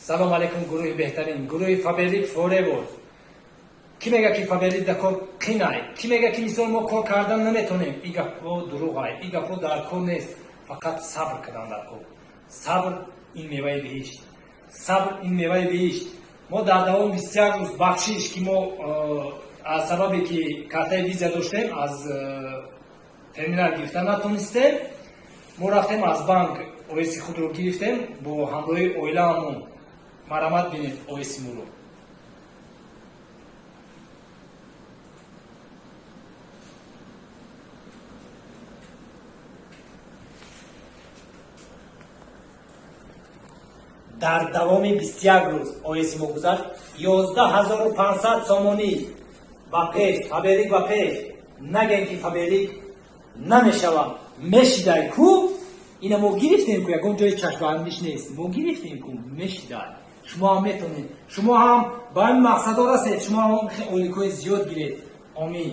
سلام علیکم گروه بهترین گروه فابریک فورور. کی میگه که فابریک در کار قینای؟ کی میگه که مثال ما کار کردن نمیتونیم؟ این گپو دروغه، این گپو در کار نیست، فقط صبر کردن در کار. صبر این میوه بهشت، صبر این میوه بهشت. ما در دوام 21 روز بخشش که ما از سببی که کارت ویزا داشتیم از ترمینال گرفتن نتونستیم، ما رفتیم از بانک اویسی خود رو گرفتیم با همراه اویلامون. مرامت بینید اویسی مولو. در دوام 21 روز اویسی ما گذاشت 11500 سامانی و پیش فابریک و پیش. نگن که فابریک نمیشود میشیده کو. این ما گرفتیم که یکون جای چشم بندیش نیست، ما گرفتیم که میشیده. شما هم میتونید، شما هم با این مقصد ها رسید، شما هم اولیکوی زیاد گیرید. آمین.